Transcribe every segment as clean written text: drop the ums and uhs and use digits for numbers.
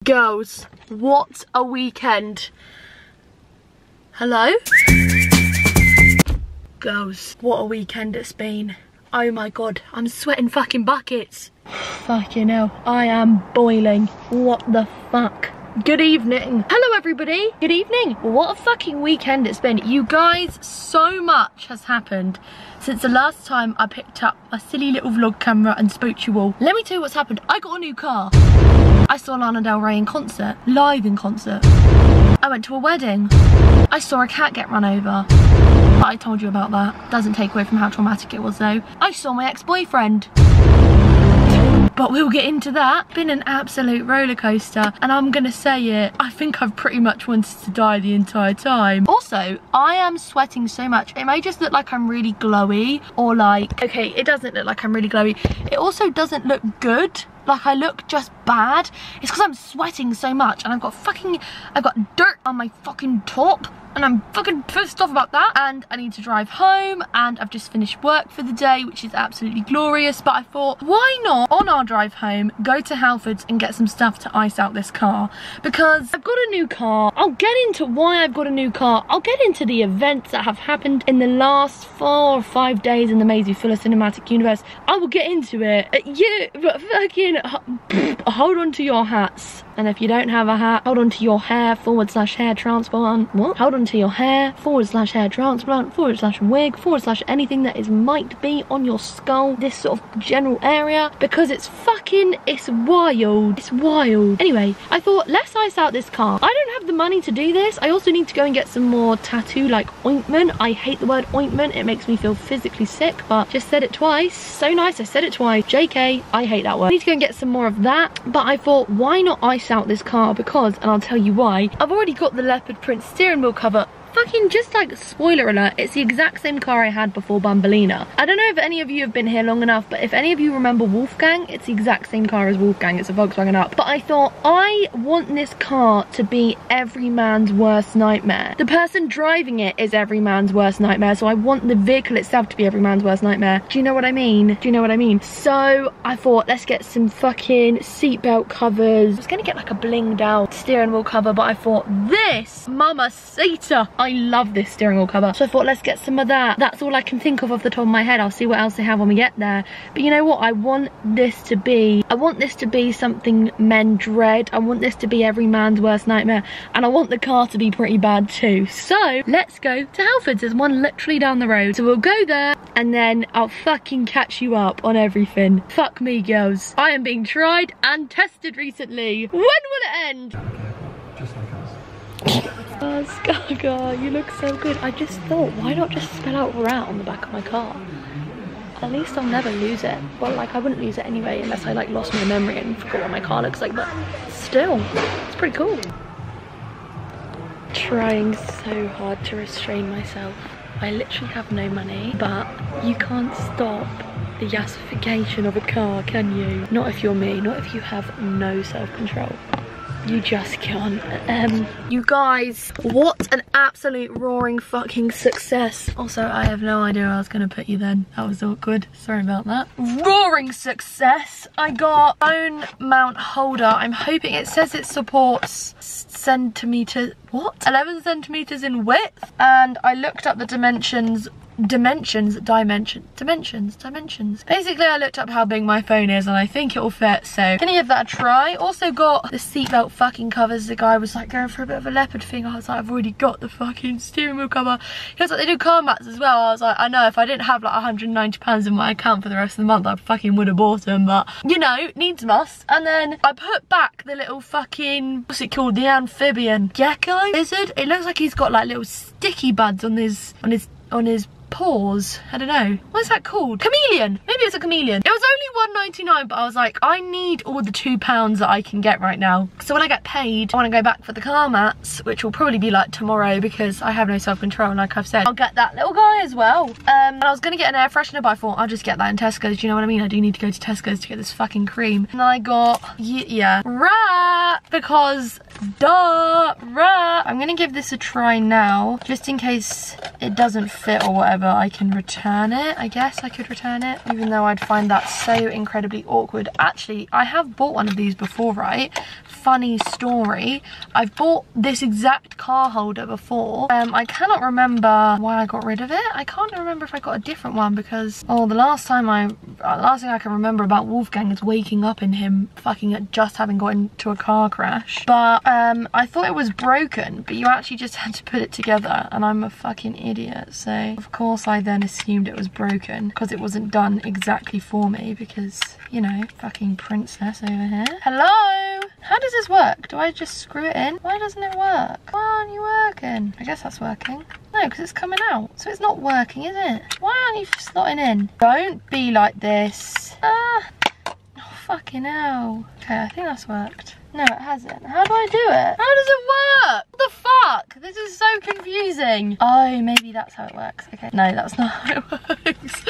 Girls, what a weekend. Hello? Girls, what a weekend it's been. Oh my god, I'm sweating fucking buckets. Fucking hell, I am boiling. What the fuck? Good evening. Hello everybody, good evening. What a fucking weekend it's been. You guys, so much has happened since the last time I picked up my silly little vlog camera and spoke to you all. Let me tell you what's happened. I got a new car. I saw Lana Del Rey in concert, live in concert. I went to a wedding. I saw a cat get run over. But I told you about that. Doesn't take away from how traumatic it was though. I saw my ex-boyfriend. But we'll get into that. Been an absolute roller coaster, and I'm gonna say it, I think I've pretty much wanted to die the entire time. Also, I am sweating so much. It may just look like I'm really glowy, or like, okay, it doesn't look like I'm really glowy. It also doesn't look good. Like I look just bad. It's because I'm sweating so much, and I've got dirt on my fucking top, and I'm fucking pissed off about that. And I need to drive home, and I've just finished work for the day, which is absolutely glorious. But I thought, why not on our drive home go to Halfords and get some stuff to ice out this car, because I've got a new car. I'll get into why I've got a new car. I'll get into the events that have happened in the last 4 or 5 days in the Maisie Fuller cinematic universe. I will get into it. But fucking hold on to your hats. And if you don't have a hat, hold on to your hair /hair transplant. What? Hold on to your hair /hair transplant /wig anything that might be on your skull, this sort of general area, because it's wild. It's wild. Anyway, I thought, let's ice out this car. I don't have the money to do this. I also need to go and get some more tattoo like ointment. I hate the word ointment. It makes me feel physically sick, but just said it twice. So nice, I said it twice. JK, I hate that word. I need to go and get some more of that, but I thought, why not ice out this car? Because, and I'll tell you why, I've already got the leopard print steering wheel cover. Fucking just like, spoiler alert, it's the exact same car I had before Bumblelina. I don't know if any of you have been here long enough, but if any of you remember Wolfgang, it's the exact same car as Wolfgang. It's a Volkswagen Up. But I thought, I want this car to be every man's worst nightmare. The person driving it is every man's worst nightmare, so I want the vehicle itself to be every man's worst nightmare. Do you know what I mean? Do you know what I mean? So I thought, let's get some fucking seatbelt covers. I was gonna get like a blinged out steering wheel cover, but I thought, this mamacita, I love this steering wheel cover. So I thought, let's get some of that. That's all I can think of off the top of my head. I'll see what else they have when we get there. But you know what? I want this to be something men dread. I want this to be every man's worst nightmare. And I want the car to be pretty bad too. So let's go to Halfords. There's one literally down the road. So we'll go there, and then I'll fucking catch you up on everything. Fuck me, girls. I am being tried and tested recently. When will it end? Just like us. Oh, Skaga, you look so good. I just thought, why not just spell out rat on the back of my car? At least I'll never lose it. Well, like, I wouldn't lose it anyway unless I like lost my memory and forgot what my car looks like, but still, it's pretty cool. Trying so hard to restrain myself. I literally have no money, but you can't stop the yassification of a car, can you? Not if you're me, not if you have no self-control. You just can't. You guys, what an absolute roaring fucking success. Also, I have no idea where I was gonna put you then. That was awkward. Sorry about that. Roaring success. I got phone mount holder. I'm hoping it says it supports centimeter, what? 11 centimeters in width. And I looked up the dimensions. Basically, I looked up how big my phone is, and I think it will fit, so gonna give that a try. Also got the seatbelt fucking covers. The guy was like going for a bit of a leopard thing. I was like, I've already got the fucking steering wheel cover. He was like, they do car mats as well. I was like, I know, if I didn't have like £190 in my account for the rest of the month, I fucking would have bought them, but you know, needs must. And then I put back the little fucking, what's it called, the amphibian gecko lizard. It looks like he's got like little sticky buds on his paws. I don't know. What's that called? Chameleon. Maybe it's a chameleon. It was only £1.99, but I was like, I need all the £2 that I can get right now. So when I get paid, I want to go back for the car mats, which will probably be like tomorrow because I have no self-control, like I've said. I'll get that little guy as well. And I was going to get an air freshener, but I thought I'll just get that in Tesco's. Do you know what I mean? I do need to go to Tesco's to get this fucking cream. And I got, yeah, rat, because duh, rat. I'm going to give this a try now, just in case it doesn't fit or whatever. I can return it. I guess I could return it, even though I'd find that so incredibly awkward. Actually, I have bought one of these before, right? funny story. I've bought this exact car holder before. I cannot remember why I got rid of it. I can't remember if I got a different one because, oh, the last thing I can remember about Wolfgang is waking up in him fucking just having got into a car crash. But I thought it was broken, but you actually just had to put it together, and I'm a fucking idiot. So of course I then assumed it was broken because it wasn't done exactly for me because, you know, fucking princess over here. Hello? How does this work? Do I just screw it in? Why doesn't it work? Why aren't you working? I guess that's working. No, because it's coming out. So it's not working, is it? Why aren't you slotting in? Don't be like this. Oh, fucking hell. Okay, I think that's worked. No, it hasn't. How do I do it? How does it work? What the fuck? This is so confusing. Oh, maybe that's how it works. Okay. No, that's not how it works.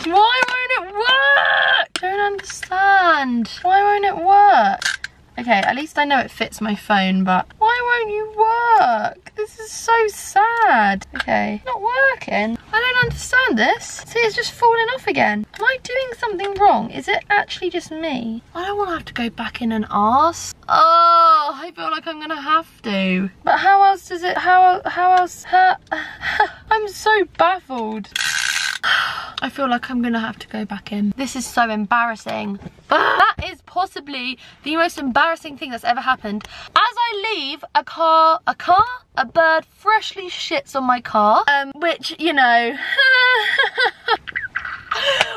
Why won't it work? Don't understand. Why won't it work? Okay, at least I know it fits my phone, but why won't you work? This is so sad. Okay, not working. I don't understand this. See, it's just falling off again. Am I doing something wrong? Is it actually just me? I don't want to have to go back in and ask. Oh, I feel like I'm gonna have to. But how else does it, how else, I'm so baffled. I feel like I'm gonna have to go back in. This is so embarrassing. That is possibly the most embarrassing thing that's ever happened. As I leave, a bird freshly shits on my car, which, you know,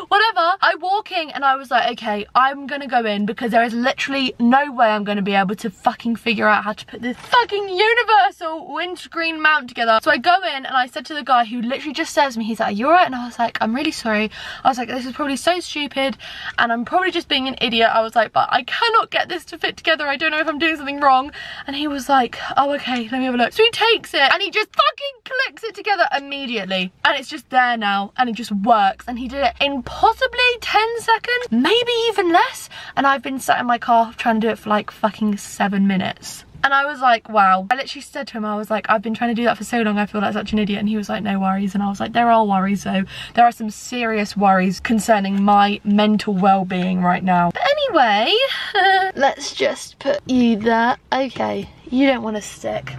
whatever. I walking and I was like, okay, I'm gonna go in because there is literally no way I'm gonna be able to fucking figure out how to put this fucking universal windscreen mount together. So I go in and I said to the guy who literally just serves me, he's like, are you alright? And I was like, I'm really sorry. I was like, this is probably so stupid and I'm probably just being an idiot. I was like, but I cannot get this to fit together. I don't know if I'm doing something wrong. And he was like, oh, okay, let me have a look. So he takes it and he just fucking clicks it together immediately. And it's just there now and it just works. And he did it in possibly 10 seconds, maybe even less. And I've been sat in my car trying to do it for like fucking 7 minutes. And I was like, wow. I literally said to him, I was like, I've been trying to do that for so long, I feel like such an idiot. And he was like, no worries. And I was like, there are worries though. There are some serious worries concerning my mental well-being right now. But anyway, let's just put you there. Okay, you don't want to stick.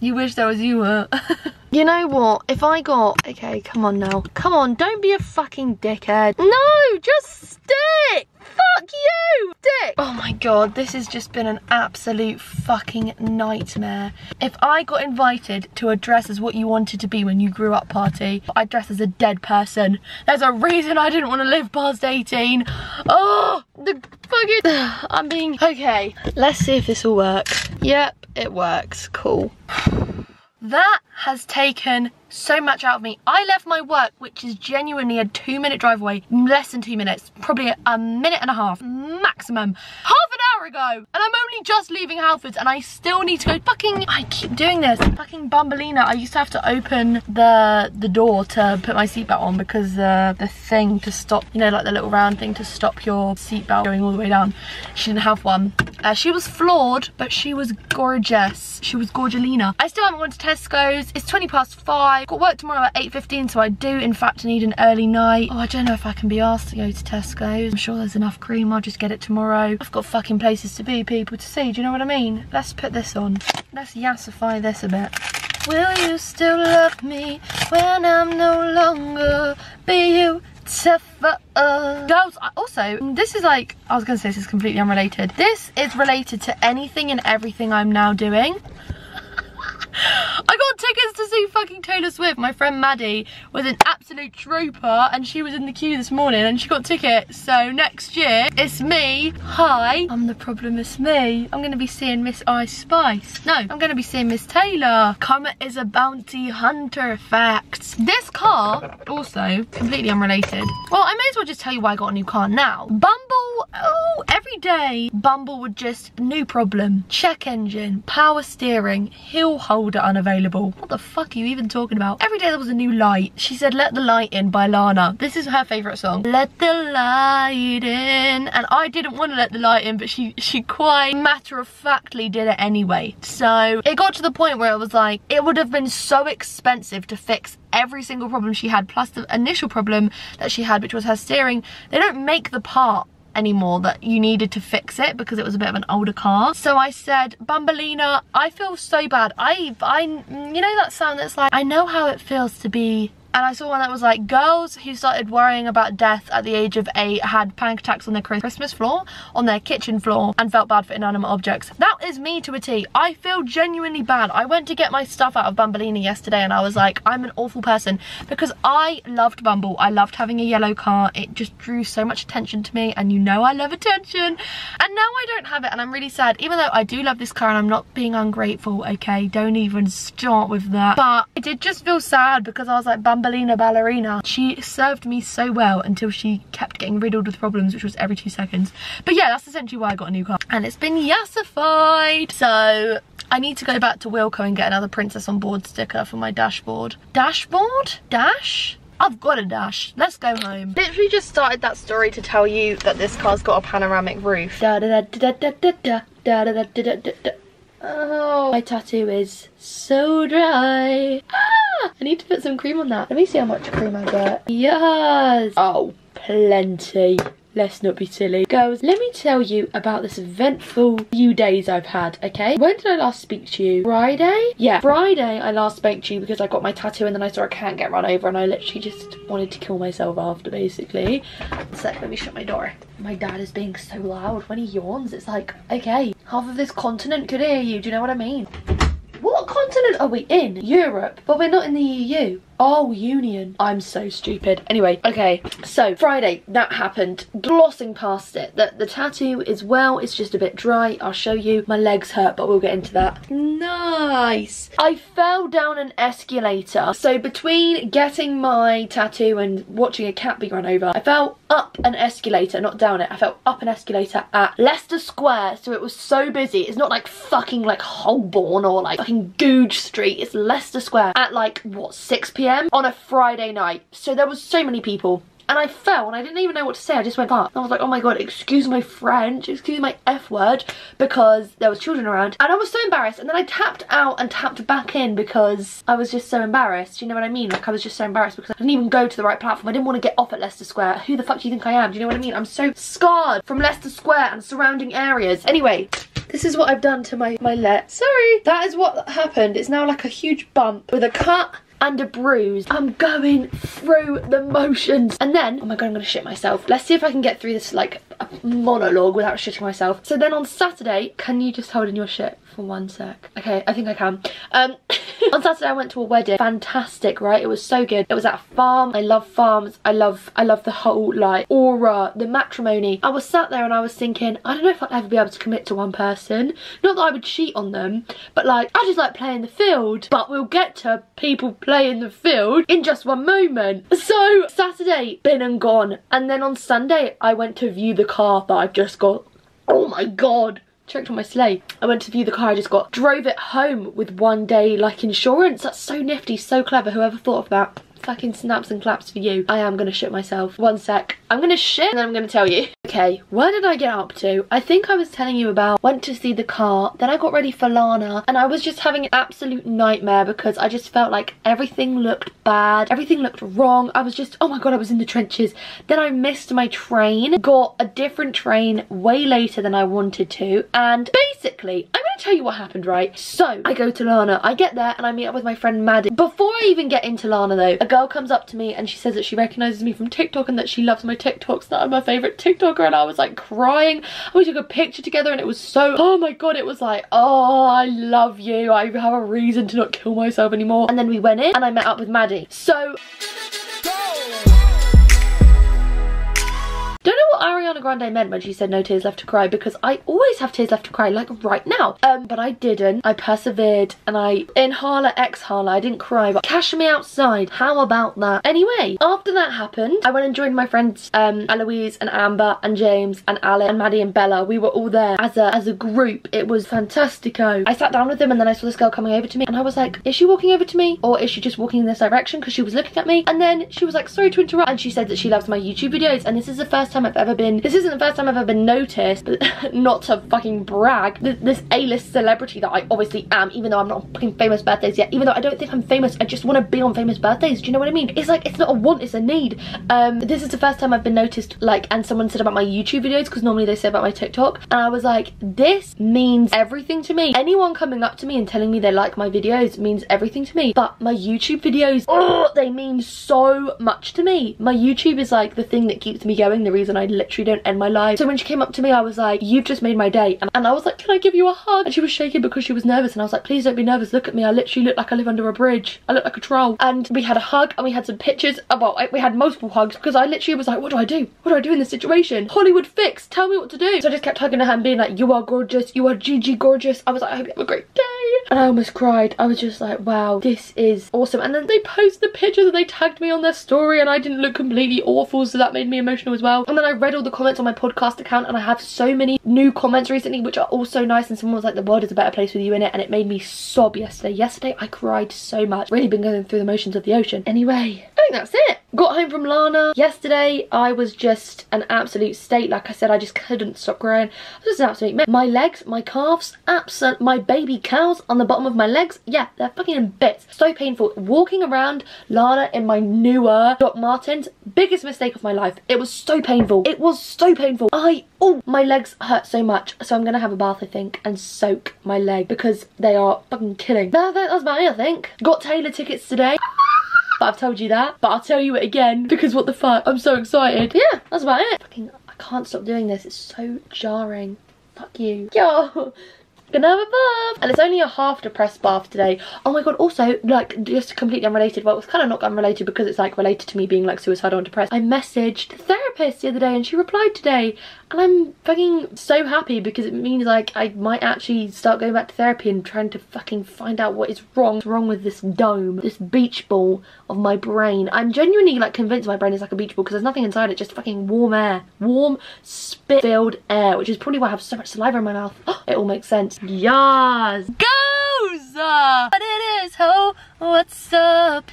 You wish that was you, You know what? If I got... Okay, come on now. Come on, don't be a fucking dickhead. No, just stick! Fuck you! Stick! Oh my god, this has just been an absolute fucking nightmare. If I got invited to a dress as what you wanted to be when you grew up party, I'd dress as a dead person. There's a reason I didn't want to live past 18. Oh, the fucking... I'm being... Okay, let's see if this will work. Yep, it works. Cool. That has taken so much out of me. I left my work, which is genuinely a 2-minute drive away, less than 2 minutes, probably a minute and a half maximum, half an hour ago, and I'm only just leaving Halfords and I still need to go fucking, I keep doing this, fucking bumblelina. I used to have to open the door to put my seatbelt on because the thing to stop, you know, like the little round thing to stop your seatbelt going all the way down, she didn't have one. She was flawed, but she was gorgeous. She was gorgelina. I still haven't gone to Tesco's. It's 5:20. I've got work tomorrow at 8:15, so I do in fact need an early night. Oh, I don't know if I can be asked to go to Tesco's. I'm sure there's enough cream. I'll just get it tomorrow. I've got fucking places to be, people to see. Do you know what I mean? Let's put this on. Let's yassify this a bit. Will you still love me when I'm no longer beautiful? Girls, also, this is like, I was gonna say this is completely unrelated. This is related to anything and everything I'm now doing. I got tickets to see fucking Taylor Swift. My friend Maddie was an absolute trooper and she was in the queue this morning and she got tickets. So next year, it's me. Hi, I'm the problem, it's me. I'm gonna be seeing Miss Ice Spice. No, I'm gonna be seeing Miss Taylor. Comet is a bounty hunter, facts. This car, also completely unrelated. Well, I may as well just tell you why I got a new car now. Bumble, oh, every day Bumble would just, new problem. Check engine, power steering, hill holder unavailable. What the fuck are you even talking about? Every day there was a new light. She said Let the Light In by Lana. This is her favourite song. Let the light in. And I didn't want to let the light in, but she quite matter-of-factly did it anyway. So it got to the point where it was like, it would have been so expensive to fix every single problem she had, plus the initial problem that she had, which was her steering. They don't make the part anymore, that you needed to fix it because it was a bit of an older car. So I said, Bumblelina, I feel so bad. I you know that sound that's like, I know how it feels to be. And I saw one that was like, girls who started worrying about death at the age of 8 had panic attacks on their Christmas floor, on their kitchen floor, and felt bad for inanimate objects. That is me to a T. I feel genuinely bad. I went to get my stuff out of Bumblelina yesterday and I was like, I'm an awful person, because I loved Bumble. I loved having a yellow car. It just drew so much attention to me, and you know I love attention. And now I don't have it and I'm really sad, even though I do love this car and I'm not being ungrateful, okay? Don't even start with that. But I did just feel sad because I was like, Bumblelina ballerina. She served me so well until she kept getting riddled with problems, which was every 2 seconds. But yeah, that's essentially why I got a new car. And it's been yassified. So I need to go back to Wilko and get another Princess on Board sticker for my dashboard. Dashboard? Dash? I've got a dash. Let's go home. Literally just started that story to tell you that this car's got a panoramic roof. Da da da da da da da da da da da da da. Oh, my tattoo is so dry. Ah, I need to put some cream on that. Let me see how much cream I got. Yes. Oh, plenty. Let's not be silly. Girls, let me tell you about this eventful few days I've had, okay? When did I last speak to you? Friday? Yeah, Friday I last spoke to you because I got my tattoo and then I saw a cat get run over and I literally just wanted to kill myself after, basically. One sec, let me shut my door. My dad is being so loud. When he yawns, it's like, okay, half of this continent could hear you. Do you know what I mean? What continent are we in? Europe. But we're not in the EU. Oh, Union. I'm so stupid. Anyway, okay, so Friday, that happened. Glossing past it. The tattoo is well, it's just a bit dry. I'll show you. My legs hurt, but we'll get into that. Nice. I fell down an escalator. So between getting my tattoo and watching a cat be run over, I fell up an escalator, not down it. I fell up an escalator at Leicester Square, so it was so busy. It's not like fucking like Holborn or like fucking Googe Street. It's Leicester Square at like, what, 6 p.m? on a Friday night. So there was so many people. And I fell and I didn't even know what to say. I just went up. I was like, oh my god, excuse my French, excuse my F word, because there was children around. And I was so embarrassed. And then I tapped out and tapped back in because I was just so embarrassed. You know what I mean? Like, I was just so embarrassed because I didn't even go to the right platform. I didn't want to get off at Leicester Square. Who the fuck do you think I am? Do you know what I mean? I'm so scarred from Leicester Square and surrounding areas. Anyway, this is what I've done to my leg. Sorry. That is what happened. It's now like a huge bump with a cut and a bruise. I'm going through the motions. And then, oh my god, I'm gonna shit myself. Let's see if I can get through this like monologue without shitting myself. So then on Saturday, can you just hold in your shit for 1 sec? Okay, I think I can. On Saturday I went to a wedding. Fantastic, right? It was so good. It was at a farm. I love farms. I love the whole like aura, the matrimony. I was sat there and I was thinking, I don't know if I'll ever be able to commit to one person. Not that I would cheat on them, but like, I just like playing the field. But we'll get to people playing the field in just one moment. So Saturday, been and gone. And then on Sunday, I went to view the car that I've just got. Oh my god. Checked on my sleigh. I went to view the car I just got. Drove it home with 1 day like insurance. That's so nifty, so clever. Whoever thought of that? Fucking snaps and claps for you. I am gonna shit myself. 1 sec. I'm gonna shit and then I'm gonna tell you. Okay, where did I get up to? I think I was telling you about went to see the car, then I got ready for Lana, and I was just having an absolute nightmare because I just felt like everything looked bad, everything looked wrong. I was just, oh my god, I was in the trenches. Then I missed my train, got a different train way later than I wanted to, and basically, I'm gonna tell you what happened, right? So, I go to Lana, I get there and I meet up with my friend Maddie. Before I even get into Lana though, a girl comes up to me and she says that she recognises me from TikTok and that she loves my TikToks, that I'm my favourite TikToker, and I was like crying. We took a picture together and it was so, oh my god, it was like, oh, I love you. I have a reason to not kill myself anymore. And then we went in and I met up with Maddie. So, don't know what Ariana Grande meant when she said no tears left to cry, because I always have tears left to cry, like right now. But I didn't. I persevered and I inhaler, exhaler. I didn't cry, but cash me outside. How about that? Anyway, after that happened, I went and joined my friends Eloise and Amber and James and Alec and Maddie and Bella. We were all there as a group. It was fantastico. I sat down with them and then I saw this girl coming over to me and I was like, is she walking over to me or is she just walking in this direction? Because she was looking at me, and then she was like, sorry to interrupt, and she said that she loves my YouTube videos, and this is the first first time I've ever been, this isn't the first time I've ever been noticed, but not to fucking brag, this A-list celebrity that I obviously am, even though I'm not on fucking famous birthdays yet, even though I don't think I'm famous, I just want to be on famous birthdays. Do you know what I mean? It's like, it's not a want, it's a need. This is the first time I've been noticed, like, and someone said about my YouTube videos, because normally they say about my TikTok, and I was like, this means everything to me. Anyone coming up to me and telling me they like my videos means everything to me, but my YouTube videos, oh, they mean so much to me. My YouTube is like the thing that keeps me going, the reason I literally don't end my life. So when she came up to me, I was like, you've just made my day, and I was like, can I give you a hug? And she was shaking because she was nervous, and I was like, please don't be nervous, look at me, I literally look like I live under a bridge, I look like a troll. And we had a hug, and we had some pictures. Well, we had multiple hugs, because I literally was like, what do I do? What do I do in this situation? Hollywood fix, tell me what to do. So I just kept hugging her hand, being like, you are gorgeous, you are GG gorgeous. I was like, I hope you have a great day. And I almost cried. I was just like, wow, this is awesome. And then they posted the pictures and they tagged me on their story, and I didn't look completely awful, so that made me emotional as well. And then I read all the comments on my podcast account, and I have so many new comments recently which are all so nice, and someone was like, the world is a better place with you in it, and it made me sob yesterday. Yesterday I cried so much. Really been going through the motions of the ocean. Anyway, I think that's it. Got home from Lana. Yesterday I was just an absolute state. Like I said, I just couldn't stop crying. I was just an absolute mess. My legs, my calves, my baby cows on the bottom of my legs, yeah, they're fucking in bits. So painful. Walking around Lana in my newer Doc Martens, biggest mistake of my life. It was so painful. It was so painful. Oh, my legs hurt so much. So I'm gonna have a bath, I think, and soak my leg because they are fucking killing. That's about it, I think. Got Taylor tickets today. But I've told you that, but I'll tell you it again because what the fuck, I'm so excited. Yeah, that's about it. Fucking, I can't stop doing this. It's so jarring. Fuck you. Yo. Gonna have a bath. And it's only a half depressed bath today. Oh my god, also, like, just completely unrelated, well, it was kind of not unrelated because it's like related to me being like suicidal and depressed. I messaged the therapist the other day and she replied today, and I'm fucking so happy because it means like I might actually start going back to therapy and trying to fucking find out what is wrong. What's wrong with this dome, this beach ball of my brain. I'm genuinely like convinced my brain is like a beach ball because there's nothing inside it, just fucking warm air. Warm, spit-filled air, which is probably why I have so much saliva in my mouth. It all makes sense. Yes! Goes! But it is, ho, what's up?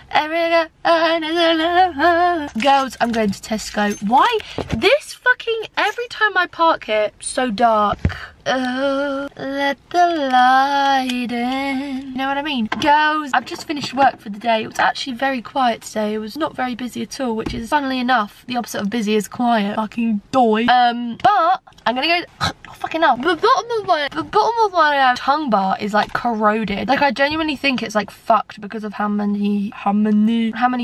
Goes, I'm going to Tesco. Why? This fucking, every time I park here, so dark. Let the light in. You know what I mean? Goes. I've just finished work for the day. It was actually very quiet today. It was not very busy at all, which is, funnily enough, the opposite of busy is quiet. Fucking doy. But I'm gonna go. Oh, fucking hell. The bottom of my tongue bar is like corroded. Like I genuinely think it's like fucked because of how many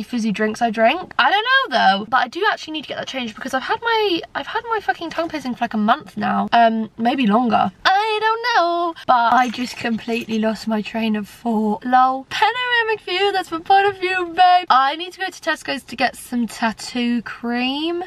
fizzy drinks I drank. I don't know though, but I do actually need to get that changed because I've had my fucking tongue piercing for like a month now. Maybe longer. I don't know, but I just completely lost my train of thought. Lol. Panoramic view, that's my point of view, babe. I need to go to Tesco's to get some tattoo cream.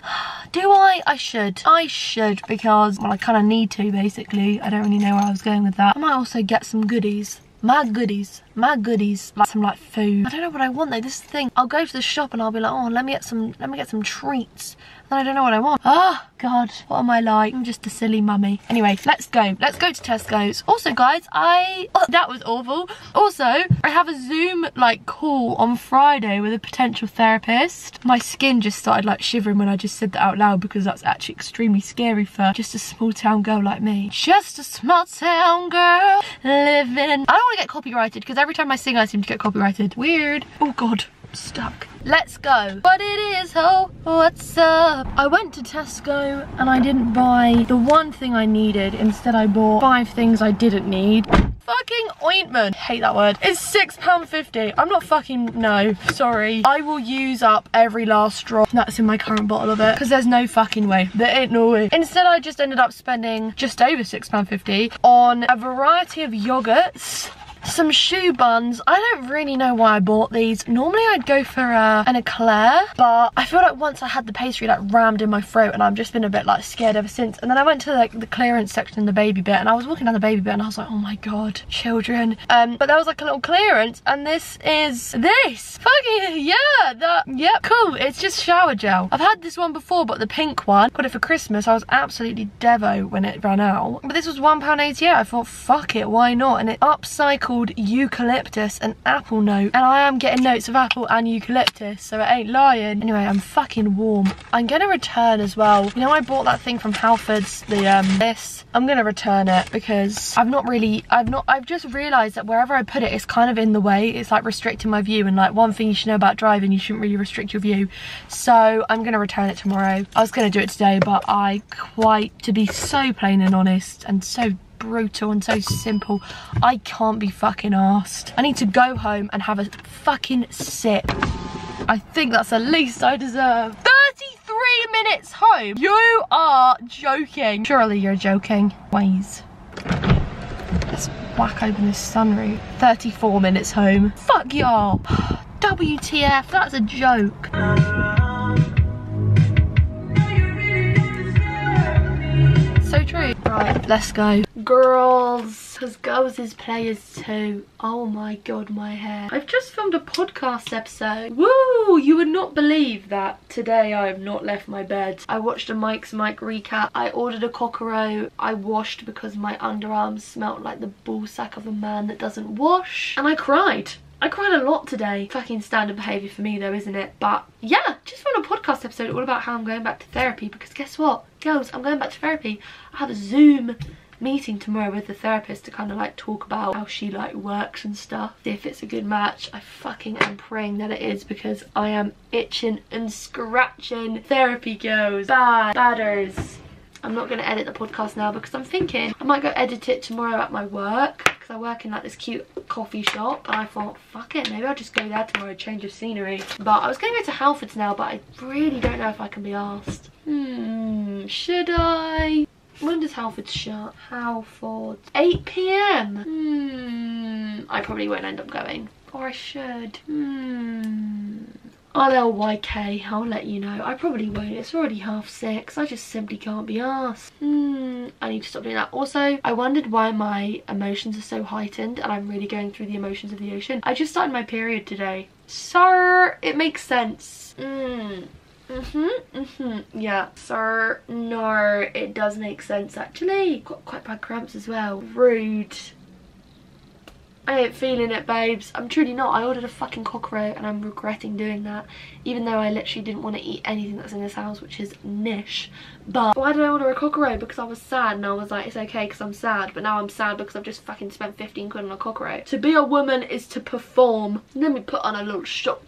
Do I? I should because, well, I kind of need to, basically. I don't really know where I was going with that. I might also get some goodies. My goodies, like some like food. I don't know what I want though, this is the thing. I'll go to the shop and I'll be like, oh, let me get some treats. Then I don't know what I want. Oh god, what am I like? I'm just a silly mummy. Anyway, let's go to Tesco's. Also guys, that was awful. Also, I have a Zoom like call on Friday with a potential therapist. My skin just started like shivering when I just said that out loud because that's actually extremely scary for just a small town girl like me. Just a small town girl living. I don't want to get copyrighted because every time I sing I seem to get copyrighted. Weird. Oh god, I'm stuck. Let's go. But it is, ho, what's up? I went to Tesco and I didn't buy the one thing I needed. Instead I bought 5 things I didn't need. Fucking ointment. Hate that word. It's £6.50. I'm not fucking, no, sorry. I will use up every last drop that's in my current bottle of it because there's no fucking way. There ain't no way. Instead I just ended up spending just over £6.50 on a variety of yogurts, some shoe buns. I don't really know why I bought these. Normally I'd go for an eclair, but I feel like once I had the pastry like rammed in my throat and I've just been a bit like scared ever since. And then I went to like the clearance section in the baby bit and I was walking down the baby bit and I was like, oh my god, children. But there was like a little clearance and this is this. Fucking yeah, yep, cool. It's just shower gel. I've had this one before, but the pink one, got it for Christmas. I was absolutely devo when it ran out. But this was £1.88. I thought, fuck it, why not? And it upcycled called eucalyptus and apple note, and I am getting notes of apple and eucalyptus, so it ain't lying. Anyway, I'm fucking warm. I'm gonna return as well. You know, I bought that thing from Halfords, this. I'm gonna return it because I've just realised that wherever I put it, it's kind of in the way. It's like restricting my view, and like one thing you should know about driving, you shouldn't really restrict your view. So I'm gonna return it tomorrow. I was gonna do it today, but to be so plain and honest and so brutal and so simple, I can't be fucking arsed. I need to go home and have a fucking sip. I think that's the least I deserve. 33 minutes home? You are joking. Surely you're joking. Ways. Let's whack open this sunroof. 34 minutes home. Fuck y'all. WTF, that's a joke. So true. Right, let's go. Girls, because girls is players too. Oh my god, my hair. I've just filmed a podcast episode. Woo! You would not believe that today I have not left my bed. I watched a Mike's Mike recap. I ordered a cockero. I washed because my underarms smelt like the ball sack of a man that doesn't wash. And I cried. I cried a lot today. Fucking standard behaviour for me though, isn't it? But yeah, just on a podcast episode all about how I'm going back to therapy, because guess what? Girls, I'm going back to therapy. I have a Zoom meeting tomorrow with the therapist to kind of like talk about how she like works and stuff. If it's a good match, I fucking am praying that it is, because I am itching and scratching. Therapy girls, badders. I'm not going to edit the podcast now because I'm thinking I might go edit it tomorrow at my work, because I work in like this cute coffee shop, and I thought, fuck it, maybe I'll just go there tomorrow, change of scenery. But I was going to go to Halfords now, but I really don't know if I can be asked. Should I? When does Halfords shut? Halfords. 8 PM. I probably won't end up going. Or I should. I'll LYK, I'll let you know. I probably won't, it's already 6:30. I just simply can't be asked. I need to stop doing that. Also, I wondered why my emotions are so heightened and I'm really going through the emotions of the ocean. I just started my period today, so it makes sense. Yeah, so no, it does make sense actually. Got quite bad cramps as well. Rude. I ain't feeling it, babes. I'm truly not. I ordered a fucking cockroach and I'm regretting doing that, even though I literally didn't want to eat anything that's in this house, which is niche. But why did I order a cockroach? Because I was sad and I was like, it's okay because I'm sad. But now I'm sad because I've just fucking spent 15 quid on a cockroach. To be a woman is to perform. Let me put on a little shot.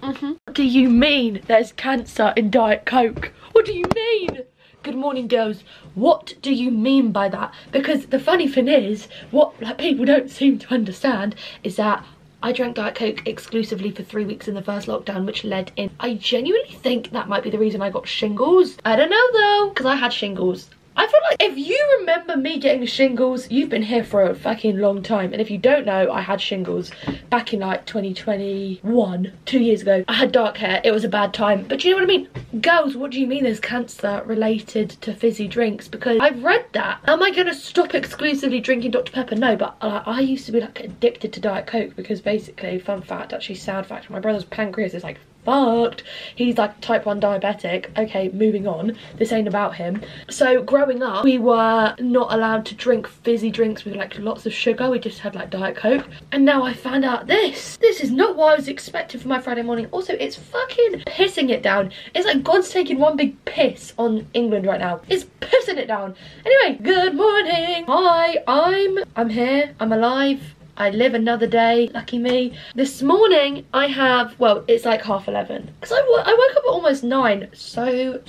What do you mean there's cancer in Diet Coke? What do you mean? Good morning, girls. What do you mean by that? Because the funny thing is, what like people don't seem to understand is that I drank Diet Coke exclusively for 3 weeks in the first lockdown, which led in. I genuinely think that might be the reason I got shingles. I don't know though, because I had shingles. I feel like if you remember me getting shingles, you've been here for a fucking long time. And if you don't know, I had shingles back in like 2021, 2 years ago. I had dark hair, it was a bad time. But do you know what I mean? Girls, what do you mean there's cancer related to fizzy drinks? Because I've read that. Am I gonna stop exclusively drinking Dr. Pepper? No, but I used to be like addicted to Diet Coke because basically, fun fact, actually sad fact, my brother's pancreas is like fucked. He's like type 1 diabetic. Okay, moving on, this ain't about him. So growing up, we were not allowed to drink fizzy drinks with like lots of sugar. We just had like Diet Coke. And now I found out this is not what I was expecting for my Friday morning. Also, it's fucking pissing it down. It's like God's taking one big piss on England right now. It's pissing it down. Anyway, good morning. Hi, I'm here, I'm alive. I live another day, lucky me. This morning I have, well, it's like 11:30 because I woke up at almost 9. So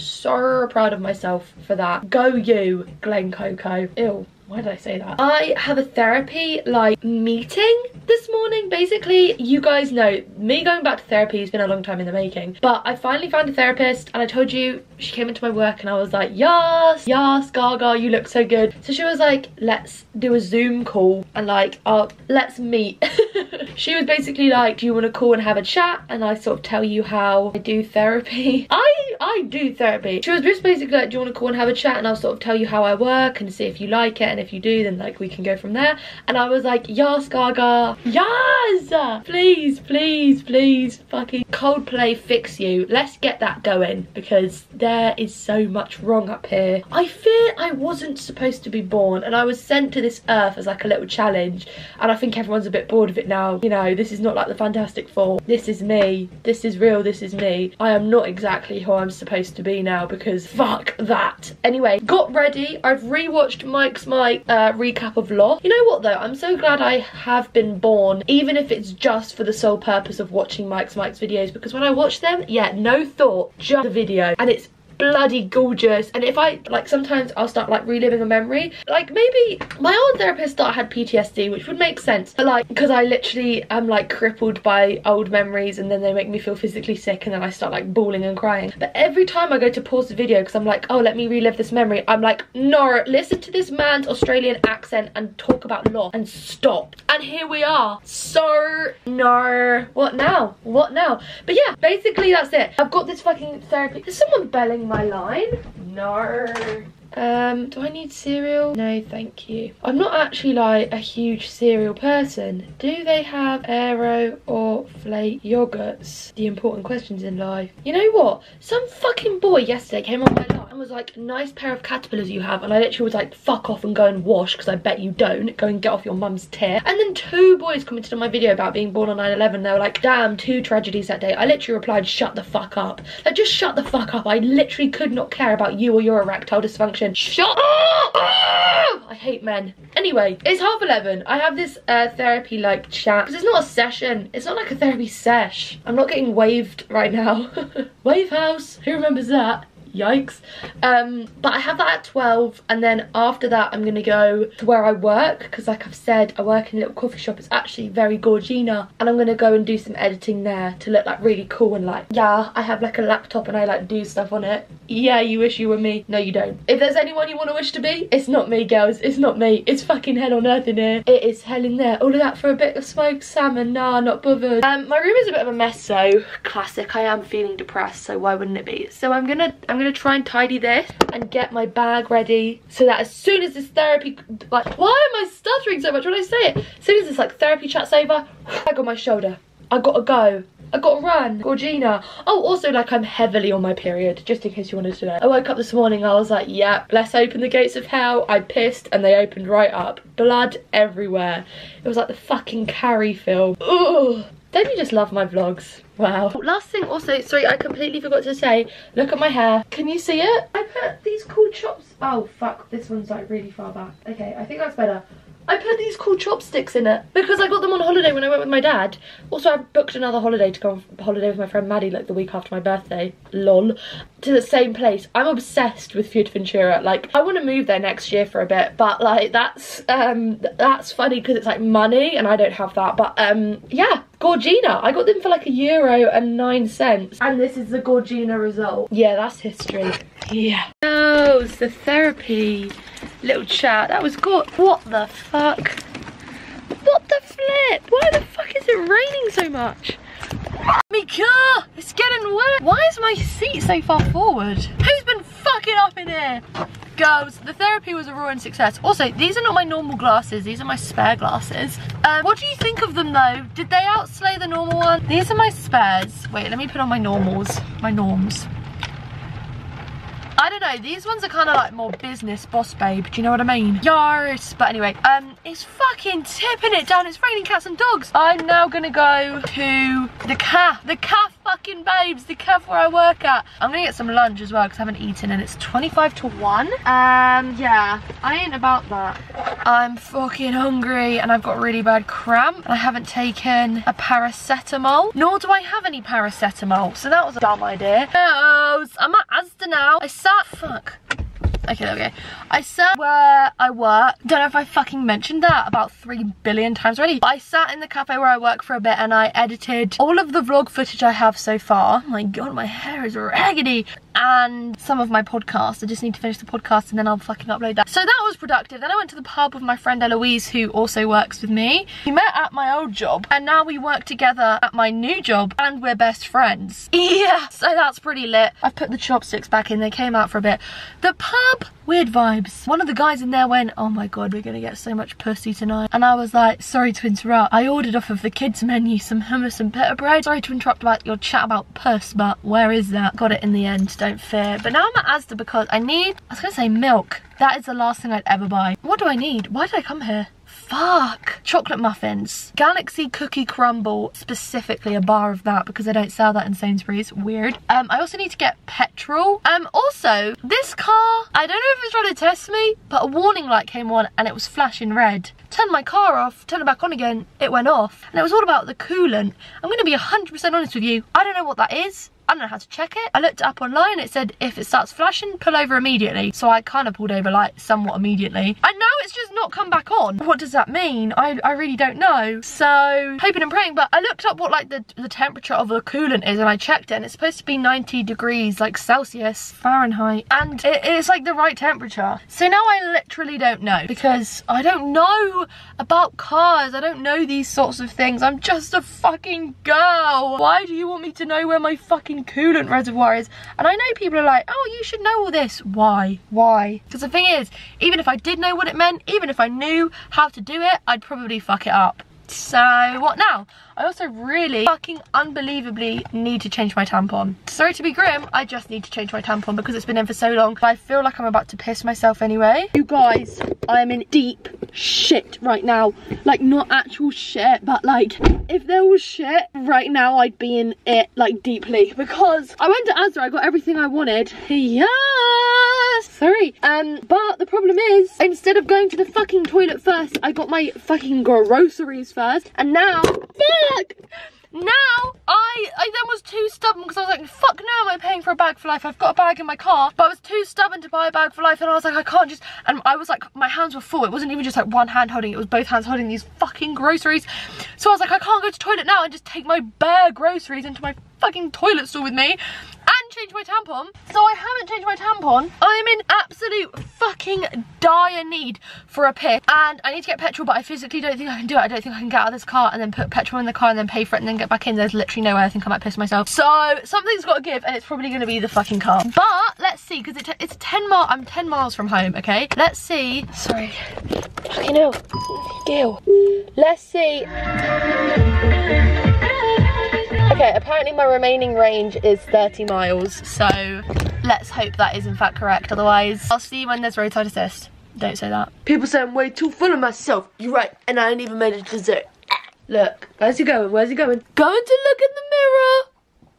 proud of myself for that. Go you, Glen Coco. Ew. Why did I say that? I have a therapy like meeting this morning. Basically, you guys know me going back to therapy has been a long time in the making, but I finally found a therapist, and I told you she came into my work and I was like, yes Gaga, you look so good. So she was like, let's do a Zoom call and like let's meet. She was basically like, do you want to call and have a chat and I sort of tell you how I do therapy? I I do therapy. She was just basically like, do you want to call and have a chat, and I'll sort of tell you how I work and see if you like it, and if you do, then like we can go from there. And I was like, yes Gaga, yes, please please please, fucking Coldplay fix you. Let's get that going, because there is so much wrong up here. I fear I wasn't supposed to be born, and I was sent to this earth as like a little challenge, and I think everyone's a bit bored of it now. You know, this is not like the Fantastic Four. This is me. This is real. This is me. I am not exactly who I'm supposed to be now, because fuck that. Anyway, got ready. I've rewatched Mike's recap of Lost. You know what though? I'm so glad I have been born, even if it's just for the sole purpose of watching Mike's videos, because when I watch them, yeah, no thought, just the video, and it's bloody gorgeous. And if I like, sometimes I'll start like reliving a memory, like maybe my old therapist thought I had PTSD, which would make sense, but like, because I literally am like crippled by old memories, and then they make me feel physically sick, and then I start like bawling and crying. But every time I go to pause the video because I'm like, oh, let me relive this memory, I'm like, no, listen to this man's Australian accent and talk about Lost and stop. And here we are. So no, what now? What now? But yeah, basically that's it. I've got this fucking therapy. Is someone belling my line? No. Do I need cereal? No, thank you. I'm not actually like a huge cereal person. Do they have Aero or Flake yogurts? The important questions in life. You know what? Some fucking boy yesterday came on my line and was like, nice pair of caterpillars you have. And I literally was like, fuck off and go and wash, because I bet you don't. Go and get off your mum's tit. And then 2 boys commented on my video about being born on 9/11. They were like, damn, 2 tragedies that day. I literally replied, shut the fuck up. Like, just shut the fuck up. I literally could not care about you or your erectile dysfunction. Shut up! I hate men. Anyway, it's 11:30. I have this therapy like chat, because it's not a session. It's not like a therapy sesh. I'm not getting waved right now. Wave house, who remembers that? Yikes. But I have that at 12, and then after that I'm gonna go to where I work, because like I've said, I work in a little coffee shop. It's actually very gorgina, and I'm gonna go and do some editing there to look like really cool, and like, yeah, I have like a laptop and I like do stuff on it. Yeah, you wish you were me. No, you don't. If there's anyone you want to wish to be, it's not me, girls. It's not me. It's fucking hell on earth in here. It is hell in there. All of that for a bit of smoked salmon. Nah, not bothered. My room is a bit of a mess, so classic. I am feeling depressed, so why wouldn't it be? So I'm gonna try and tidy this and get my bag ready, so that as soon as this therapy, like, why am I stuttering so much when I say it? As soon as this like therapy chat's over, bag on my shoulder, I gotta go. I gotta run. Gorgina. Oh, also, like, I'm heavily on my period, just in case you wanted to know. I woke up this morning, I was like, yeah, let's open the gates of hell. I pissed and they opened right up. Blood everywhere. It was like the fucking Carrie film. Ugh. Don't you just love my vlogs? Wow. Last thing also, sorry, I completely forgot to say, look at my hair. Can you see it? I put these cool chops. Oh, fuck, this one's like really far back. Okay, I think that's better. I put these cool chopsticks in it because I got them on holiday when I went with my dad. Also, I booked another holiday to go on holiday with my friend Maddie like the week after my birthday. Lol. To the same place. I'm obsessed with Fuerteventura. Like, I want to move there next year for a bit, but like that's funny because it's like money and I don't have that. But yeah, Gorgina. I got them for like €1.09, and this is the Gorgina result. Yeah, that's history. Yeah. Oh, it's the therapy little chat. That was good. What the fuck? What the flip? Why the fuck is it raining so much? Me car! It's getting wet. Why is my seat so far forward? Who's been fucking up in here? Girls, the therapy was a roaring success. Also, these are not my normal glasses. These are my spare glasses. What do you think of them though? Did they outslay the normal one? These are my spares. Wait, let me put on my normals. My norms. I don't know, these ones are kind of like more business boss babe, do you know what I mean? Yes, but anyway, it's fucking tipping it down, it's raining cats and dogs. I'm now gonna go to the calf fucking babes, the calf where I work at. I'm gonna get some lunch as well because I haven't eaten, and it's 25 to 1. Yeah, I ain't about that. I'm fucking hungry and I've got really bad cramp. I haven't taken a paracetamol, nor do I have any paracetamol, so that was a dumb idea. I'm at Asda now. Fuck. Okay, there we go. I sat where I work. Don't know if I fucking mentioned that about 3 billion times already. But I sat in the cafe where I work for a bit and I edited all of the vlog footage I have so far. Oh my god, my hair is raggedy. and some of my podcasts. I just need to finish the podcast and then I'll fucking upload that. So that was productive. Then I went to the pub with my friend Eloise, who also works with me. We met at my old job and now we work together at my new job and we're best friends. Yeah, so that's pretty lit. I've put the chopsticks back in, they came out for a bit. The pub, weird vibes. One of the guys in there went, oh my god, we're gonna get so much pussy tonight. And I was like, sorry to interrupt. I ordered off of the kids menu some hummus and pita bread. Sorry to interrupt about your chat about puss, but where is that? Got it in the end, don't fear. But now I'm at Asda because I was gonna say milk. That is the last thing I'd ever buy. What do I need? Why did I come here? Fuck. Chocolate muffins. Galaxy cookie crumble, specifically a bar of that because they don't sell that in Sainsbury's. Weird. I also need to get petrol. Also, this car, I don't know if it's trying to test me, but a warning light came on and it was flashing red. Turned my car off, turned it back on again, it went off. And it was all about the coolant. I'm gonna be 100% honest with you. I don't know what that is. I don't know how to check it. I looked it up online, it said if it starts flashing, pull over immediately. So I kind of pulled over like somewhat immediately. And now it's just not come back on. What does that mean? I really don't know. So hoping and praying, but I looked up what like the temperature of the coolant is and I checked it and it's supposed to be 90 degrees like Celsius, Fahrenheit. And it's like the right temperature. So now I literally don't know because I don't know about cars. I don't know these sorts of things. I'm just a fucking girl. Why do you want me to know where my fucking coolant reservoir is? And I know people are like, oh, you should know all this. Why? Because the thing is, even if I did know what it meant, even if I knew how to do it, I'd probably fuck it up. So what now? I also really fucking unbelievably need to change my tampon. Sorry to be grim, I just need to change my tampon because it's been in for so long. I feel like I'm about to piss myself anyway. You guys, I am in deep shit right now. Like not actual shit, but like if there was shit right now, I'd be in it like deeply because I went to Asda, I got everything I wanted. Yes! Sorry. But the problem is, instead of going to the fucking toilet first, I got my fucking groceries first, and now, fuck! Now, I then was too stubborn because I was like, fuck no, am I paying for a bag for life? I've got a bag in my car, but I was too stubborn to buy a bag for life and I was like, I can't just, and I was like, my hands were full. It wasn't even just like one hand holding, it was both hands holding these fucking groceries. So I was like, I can't go to the toilet now and just take my bare groceries into my fucking toilet store with me and change my tampon. So I haven't changed my tampon. I'm in absolute fucking dire need for a piss and I need to get petrol, but I physically don't think I can do it. I don't think I can get out of this car and then put petrol in the car and then pay for it and then get back in. There's literally no way. I think I might piss myself. So something's got to give and it's probably going to be the fucking car. But let's see, because it's 10 miles. I'm 10 miles from home, okay? Let's see. Sorry. Fucking hell. Gil. Let's see. Okay, apparently my remaining range is 30 miles, so let's hope that is in fact correct. Otherwise, I'll see you when there's roadside assist. Don't say that. People say I'm way too full of myself. You're right, and I ain't even made it to dessert. Look, where's he going? Where's he going? Going to look in the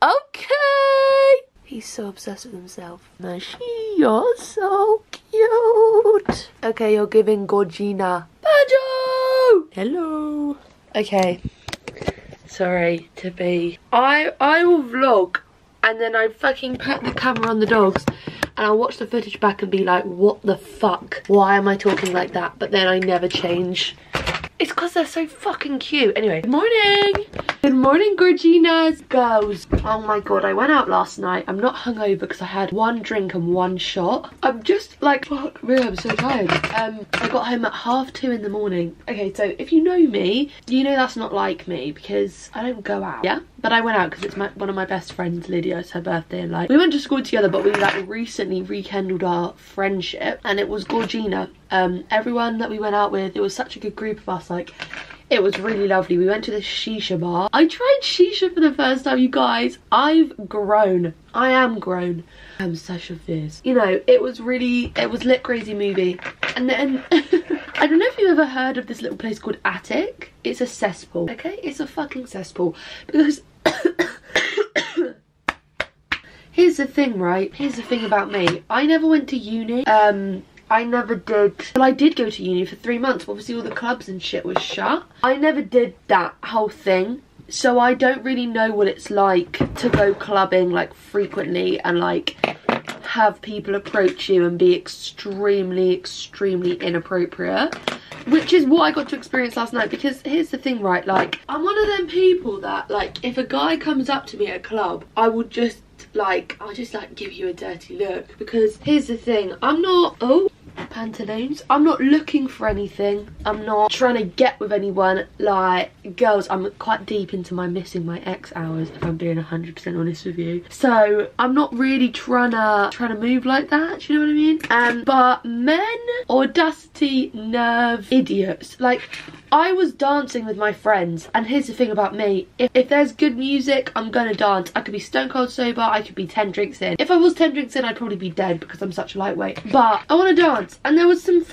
mirror. Okay. He's so obsessed with himself. Mushy, you're so cute. Okay, you're giving Gorgina. Badjo! Hello. Okay. Sorry to be. I will vlog and then I fucking put the camera on the dogs and I'll watch the footage back and be like, what the fuck? Why am I talking like that? But then I never change. It's because they're so fucking cute. Anyway, good morning. Good morning, Gorginas. Girls. Oh my god, I went out last night. I'm not hungover because I had one drink and one shot. I'm just like, fuck me, I'm so tired. I got home at 2:30 in the morning. Okay, so if you know me, you know that's not like me because I don't go out, yeah? But I went out because it's one of my best friends, Lydia. It's her birthday and like, we went to school together, but we like recently rekindled our friendship and it was Gorgina. Everyone that we went out with, it was such a good group of us, like, it was really lovely. We went to this shisha bar. I tried shisha for the first time, you guys. I've grown. I am grown. I'm such a fierce. You know, it was lit crazy movie. And then, I don't know if you've ever heard of this little place called Attic. It's a cesspool, okay? It's a fucking cesspool. Because, here's the thing, right? Here's the thing about me. I never went to uni. I never did. Well, I did go to uni for 3 months, but obviously all the clubs and shit was shut. I never did that whole thing, so I don't really know what it's like to go clubbing like frequently and like have people approach you and be extremely inappropriate, which is what I got to experience last night. Because here's the thing, right, like, I'm one of them people that, like, if a guy comes up to me at a club, I would just like, I'll just like give you a dirty look, because here's the thing, I'm not, oh, pantaloons, I'm not looking for anything, I'm not trying to get with anyone. Like, girls, I'm quite deep into my missing my ex hours, if I'm being 100% honest with you, so I'm not really trying to move like that, do you know what I mean? But men, audacity, nerve, idiots. Like, I was dancing with my friends, and here's the thing about me, if there's good music, I'm gonna dance. I could be stone cold sober, I could be 10 drinks in. If I was 10 drinks in, I'd probably be dead because I'm such a lightweight, but I want to dance. And there was some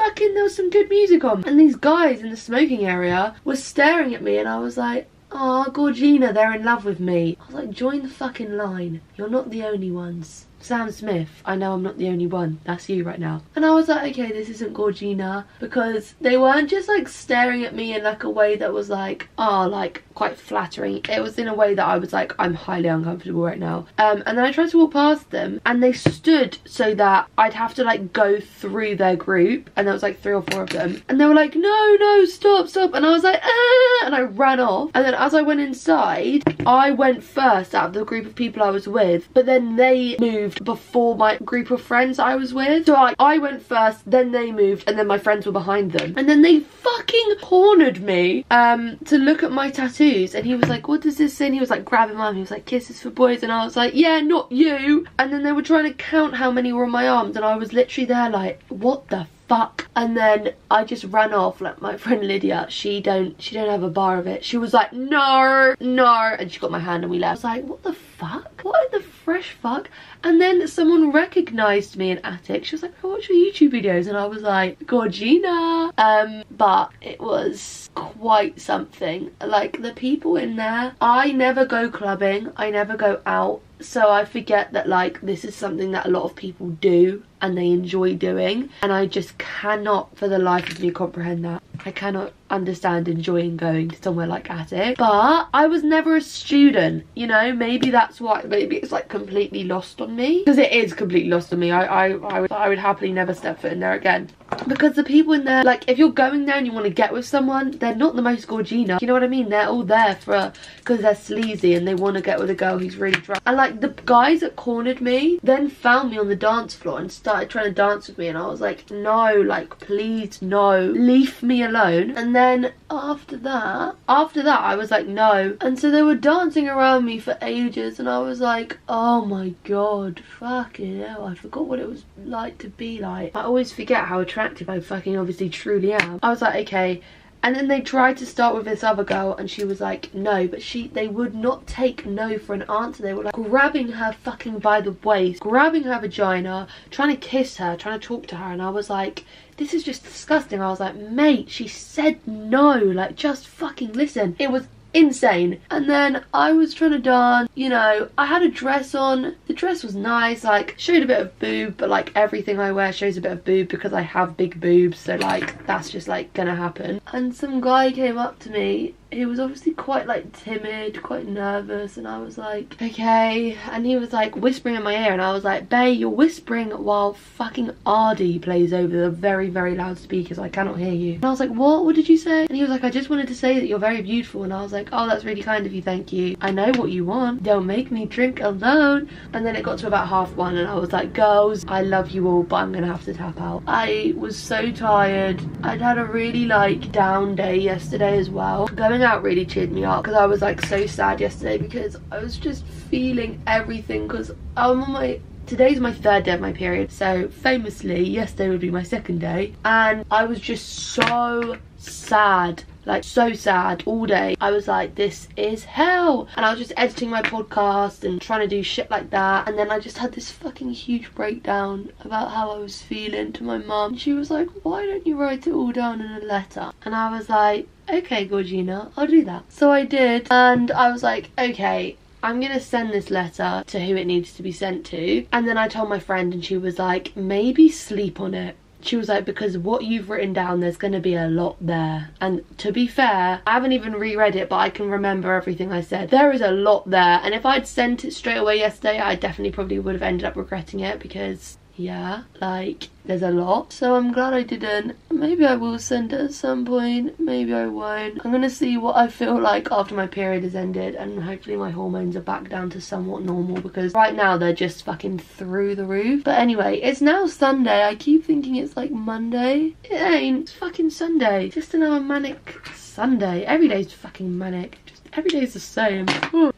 good music on, and these guys in the smoking area were staring at me, and I was like, oh, Gorgina, they're in love with me. I was like, join the fucking line, you're not the only ones. Sam Smith, I know I'm not the only one, that's you right now. And I was like, okay, this isn't Gorgina, because they weren't just like staring at me in like a way that was like, oh, like quite flattering. It was in a way that I was like, I'm highly uncomfortable right now. And then I tried to walk past them, and they stood so that I'd have to like go through their group, and there was like 3 or 4 of them, and they were like, no, stop, and I was like, ah, and I ran off. And then as I went inside, I went first out of the group of people I was with, but then they moved before my group of friends I was with. So I went first, then they moved, and then my friends were behind them. And then they fucking cornered me to look at my tattoos, and he was like, what does this say? And he was like grabbing mine, he was like, kisses for boys, and I was like, yeah, not you. And then they were trying to count how many were on my arms, and I was literally there like, what the fuck? And then I just ran off. Like, my friend Lydia, she don't have a bar of it. She was like, no, and she got my hand and we left. I was like, what the fuck? What in the fresh fuck? And then someone recognised me in Attic. She was like, I watch your YouTube videos, and I was like, Gorgina. But it was quite something. Like, the people in there, I never go clubbing, I never go out, so I forget that like this is something that a lot of people do and they enjoy doing, and I just cannot for the life of me comprehend that. I cannot understand enjoying going to somewhere like Attic. But I was never a student, you know, maybe that's why, maybe it's like completely lost on me, because it is completely lost on me. I would happily never step foot in there again, because the people in there, like, if you're going there and you want to get with someone, they're not the most Gorgina, you know what I mean? They're all there for because they're sleazy and they want to get with a girl who's really drunk. And like, the guys that cornered me then found me on the dance floor and started trying to dance with me, and I was like, no, like, please, no, leave me alone. And then after that I was like, no. And so they were dancing around me for ages, and I was like, oh my god, fucking hell, I forgot what it was like to be like. I always forget how attractive I fucking obviously truly am. I was like, okay. And then they tried to start with this other girl, and she was like, no, but they would not take no for an answer. They were like grabbing her fucking by the waist, grabbing her vagina, trying to kiss her, trying to talk to her, and I was like, this is just disgusting. I was like, mate, she said no, like, just fucking listen. It was insane. And then I was trying to dance, you know, I had a dress on, the dress was nice, like, showed a bit of boob, but like everything I wear shows a bit of boob because I have big boobs, so like that's just like gonna happen. And some guy came up to me, he was obviously quite like timid, quite nervous, and I was like, okay. And he was like whispering in my ear, and I was like, bae, you're whispering while fucking Ardy plays over the very, very loud speakers, I cannot hear you. And I was like, what did you say? And he was like, I just wanted to say that you're very beautiful. And I was like, oh, that's really kind of you, thank you. I know what you want, don't make me drink alone. And then it got to about 1:30, and I was like, girls, I love you all, but I'm gonna have to tap out. I was so tired. I'd had a really like down day yesterday as well. Going out really cheered me up, because I was like so sad yesterday, because I was just feeling everything, because I'm on my, today's my 3rd day of my period, so famously yesterday would be my 2nd day, and I was just so sad, like so sad all day. I was like, this is hell. And I was just editing my podcast and trying to do shit like that, and then I just had this fucking huge breakdown about how I was feeling to my mum. She was like, why don't you write it all down in a letter? And I was like, okay, Gorgina, I'll do that. So I did, and I was like, okay, I'm gonna send this letter to who it needs to be sent to. And then I told my friend, and she was like, maybe sleep on it. She was like, because what you've written down, there's going to be a lot there. And to be fair, I haven't even reread it, but I can remember everything I said. There is a lot there. And if I'd sent it straight away yesterday, I definitely probably would have ended up regretting it, because yeah, like there's a lot. So I'm glad I didn't. Maybe I will send it at some point, maybe I won't. I'm gonna see what I feel like after my period has ended, and hopefully my hormones are back down to somewhat normal, because right now they're just fucking through the roof. But anyway, it's now Sunday. I keep thinking it's like Monday. It ain't. It's fucking Sunday. Just another manic Sunday. Every day's fucking manic. Every day's the same.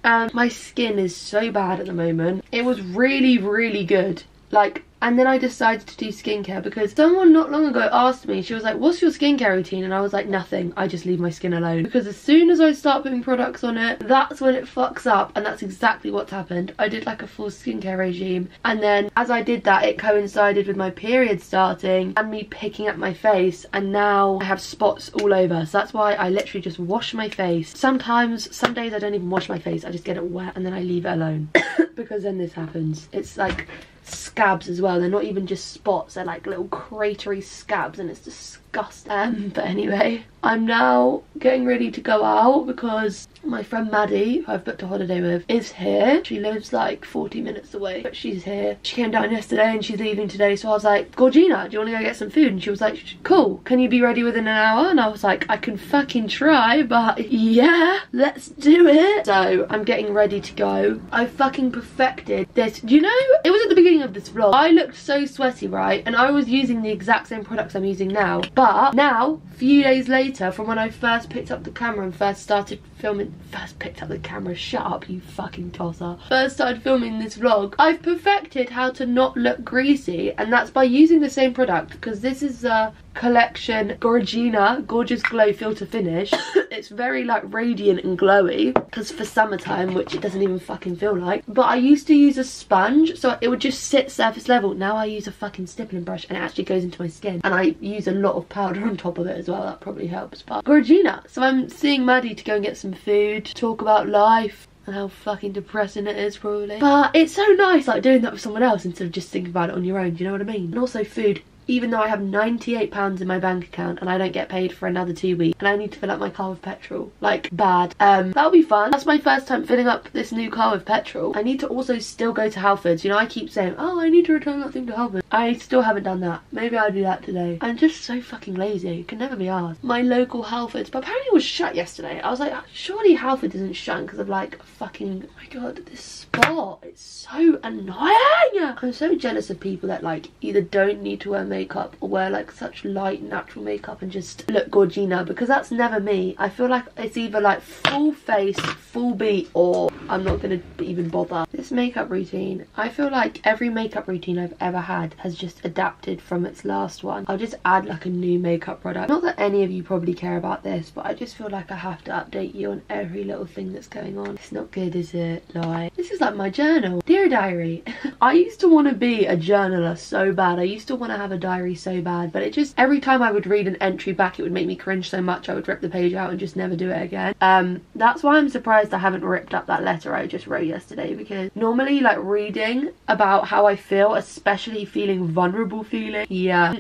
And my skin is so bad at the moment. It was really, really good. Like, and then I decided to do skincare because someone not long ago asked me, she was like, what's your skincare routine? And I was like, nothing. I just leave my skin alone. Because as soon as I start putting products on it, that's when it fucks up. And that's exactly what's happened. I did like a full skincare regime. And then as I did that, it coincided with my period starting and me picking up my face. And now I have spots all over. So that's why I literally just wash my face. Sometimes, some days I don't even wash my face. I just get it wet and then I leave it alone. Because then this happens. It's like scabs as well. They're not even just spots, they're like little cratery scabs, and it's disgusting. But anyway, I'm now getting ready to go out because my friend Maddie, who I've booked a holiday with, is here. She lives like 40 minutes away, but she's here. She came down yesterday and she's leaving today, so I was like, Georgina, do you want to go get some food? And she was like, cool, can you be ready within an hour? And I was like, I can fucking try, but yeah, let's do it. So I'm getting ready to go. I fucking perfected this. You know, it was at the beginning of this vlog. I looked so sweaty, right? And I was using the exact same products I'm using now. But now, a few days later, from when I first picked up the camera and first started filming, shut up you fucking tosser, first started filming this vlog, I've perfected how to not look greasy, and that's by using the same product, because this is a collection Georgina Gorgeous Glow Filter Finish. It's very like radiant and glowy, because for summertime, which it doesn't even fucking feel like. But I used to use a sponge, so it would just sit surface level. Now I use a fucking stippling brush and it actually goes into my skin, and I use a lot of powder on top of it as well. That probably helps. But Georgina, so I'm seeing Maddie to go and get some food, to talk about life and how fucking depressing it is probably. But it's so nice like doing that with someone else instead of just thinking about it on your own, do you know what I mean? And also food. Even though I have £98 in my bank account and I don't get paid for another 2 weeks, and I need to fill up my car with petrol, like bad. That'll be fun. That's my first time filling up this new car with petrol. I need to also still go to Halfords. You know, I keep saying, oh, I need to return that thing to Halfords. I still haven't done that. Maybe I'll do that today. I'm just so fucking lazy. It can never be asked. My local Halfords, but apparently it was shut yesterday. I was like, surely Halfords isn't shut because of like fucking, oh my god, this spot. It's so annoying. I'm so jealous of people that like either don't need to wear makeup or wear like such light natural makeup and just look Georgina, because that's never me. I feel like it's either like full face, full beat, or I'm not gonna even bother. This makeup routine, I feel like every makeup routine I've ever had has just adapted from its last one. I'll just add like a new makeup product. Not that any of you probably care about this, but I just feel like I have to update you on every little thing that's going on. It's not good, is it? Like, this is like my journal. Dear diary. I used to want to be a journaler so bad. I used to want to have a diary so bad, but it just, every time I would read an entry back, it would make me cringe so much I would rip the page out and just never do it again. That's why I'm surprised I haven't ripped up that letter I just wrote yesterday, because normally like reading about how I feel, especially feeling vulnerable feeling, yeah,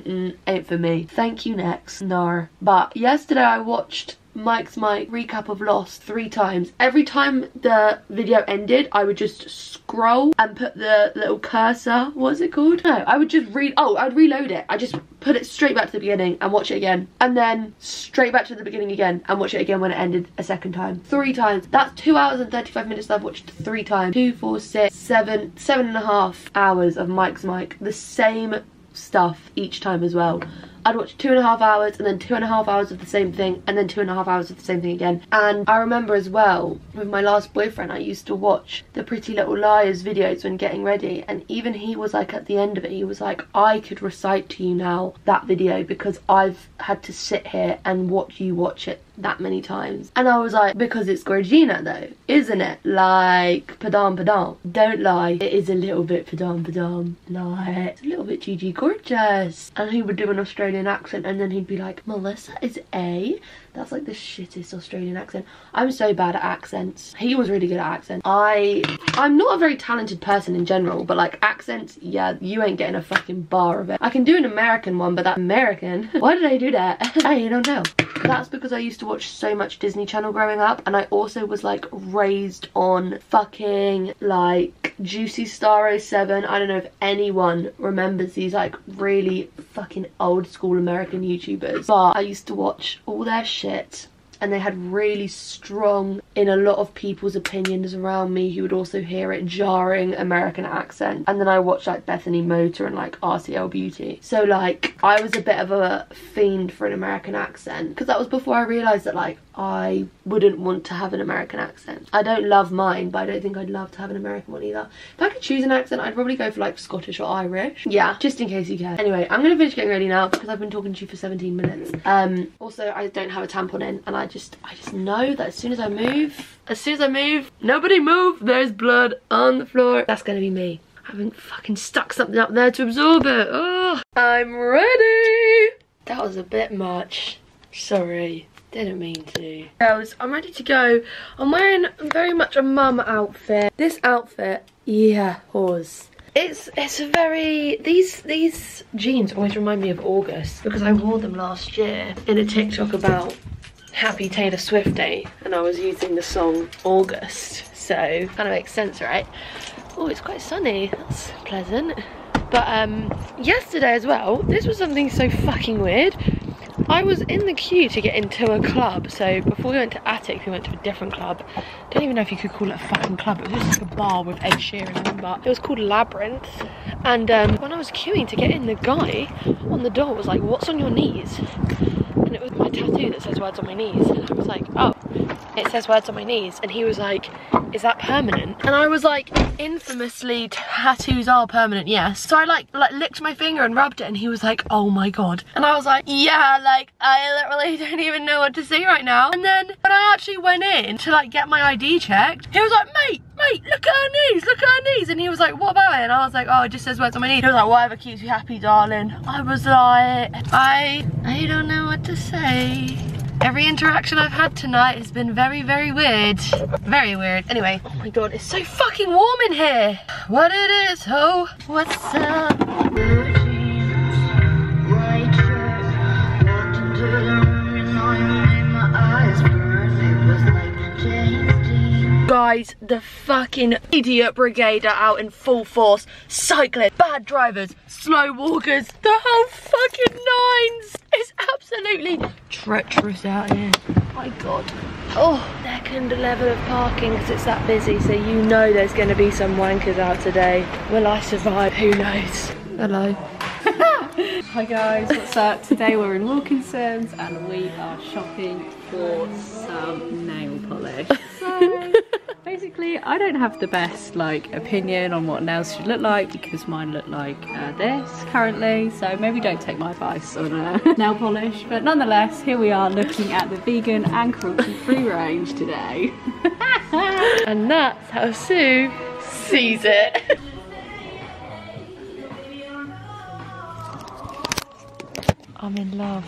ain't for me. Thank you, next. No. But yesterday I watched Mike's Mike recap of Lost 3 times. Every time the video ended, I would just scroll and put the little cursor, what's it called? No, I would just I'd reload it. I just put it straight back to the beginning and watch it again, and then straight back to the beginning again and watch it again when it ended a second time. 3 times. That's 2 hours and 35 minutes that I've watched 3 times. 2, 4, 6, 7, 7.5 hours of Mike's Mike. The same stuff each time as well. I'd watch 2.5 hours and then 2.5 hours of the same thing and then 2.5 hours of the same thing again. And I remember as well, with my last boyfriend, I used to watch the Pretty Little Liars videos when getting ready, and even he was like, at the end of it, he was like, I could recite to you now that video because I've had to sit here and watch you watch it that many times. And I was like, because it's Georgina though, isn't it? Like, padam padam. Don't lie, it is a little bit padam padam. Like, it's a little bit Gigi Gorgeous. And he would do an Australian accent and then he'd be like, Melissa is a That's like the shittest Australian accent. I'm so bad at accents. He was really good at accents. I'm not a very talented person in general, but like accents, yeah, you ain't getting a fucking bar of it. I can do an American one, but that American, why did I do that? I don't know. That's because I used to watch so much Disney Channel growing up, and I also was like raised on fucking like Juicy Star 07. I don't know if anyone remembers these like really fucking old school American YouTubers, but I used to watch all their shit, and they had really strong, in a lot of people's opinions around me who would also hear it, jarring American accent. And then I watched like Bethany Motor and like RCL Beauty. So like I was a bit of a fiend for an American accent, because that was before I realised that like I wouldn't want to have an American accent. I don't love mine, but I don't think I'd love to have an American one either. If I could choose an accent, I'd probably go for like Scottish or Irish. Yeah, just in case you care. Anyway, I'm gonna finish getting ready now because I've been talking to you for 17 minutes. Also, I don't have a tampon in, and I just know that as soon as I move, nobody move, there's blood on the floor. That's gonna be me. I haven't fucking stuck something up there to absorb it. Oh, I'm ready. That was a bit much. Sorry. Didn't mean to. Girls, I'm ready to go. I'm wearing very much a mum outfit. This outfit, yeah, horse. It's a very, these jeans always remind me of August, because I wore them last year in a TikTok about Happy Taylor Swift Day, and I was using the song August, so kind of makes sense, right? Oh, it's quite sunny, that's pleasant. But yesterday as well, this was something so fucking weird. I was in the queue to get into a club, so before we went to Attic, we went to a different club. Don't even know if you could call it a fucking club, it was just like a bar with Ed Sheeran in, but it was called Labyrinth. And when I was queuing to get in, the guy on the door was like, "What's on your knees?" And it was my tattoo that says "Words on my knees." And I was like, "Oh, it says words on my knees." And he was like, "Is that permanent?" And I was like, infamously, tattoos are permanent, yes. So I like licked my finger and rubbed it, and he was like, "Oh my god." And I was like, yeah, like I literally don't even know what to say right now. And then when I actually went in to like get my ID checked, he was like, mate, look at her knees, look at her knees. And he was like, "What about it?" And I was like, "Oh, it just says words on my knees." He was like, "Whatever keeps you happy, darling." I was like, I don't know what to say. Every interaction I've had tonight has been very, very weird. Very weird. Anyway, oh my god, it's so fucking warm in here. What it is, ho? What's up? Guys, the fucking idiot brigade are out in full force. Cyclists, bad drivers, slow walkers, the whole fucking nines. It's absolutely treacherous out here. My god. Oh, second level of parking because it's that busy, so you know there's going to be some wankers out today. Will I survive? Who knows? Hello. Hi guys, what's up? Today we're in Wilkinson's and we are shopping for some nail polish. So basically I don't have the best like opinion on what nails should look like because mine look like this currently, so maybe don't take my advice on nail polish, but nonetheless here we are looking at the vegan and cruelty free range today. And that's how Sue sees it. I'm in love.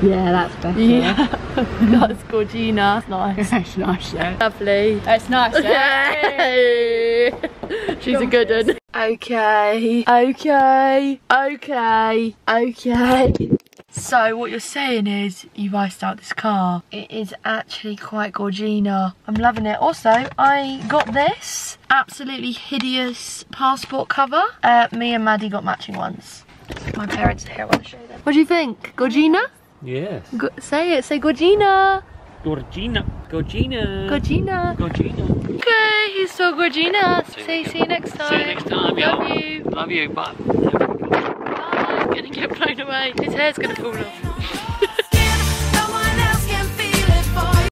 Yeah, that's better. Yeah. That's Gorgina. That's nice. That's nice, yeah. Lovely. That's nice, yeah. She's a good one. Okay. So what you're saying is you've iced out this car. It is actually quite Gorgina. I'm loving it. Also, I got this absolutely hideous passport cover. Me and Maddie got matching ones. My parents are here, I want to show them. What do you think? Gorgina? Yes. Say it, say Gorgina. Gorgina. Gorgina. Gorgina. Gorgina. Okay, he's so Gorgina. See you next time. See you next time, Love y'all. you. Love you, bye. Bye. I'm gonna get blown away. His hair's gonna fall off.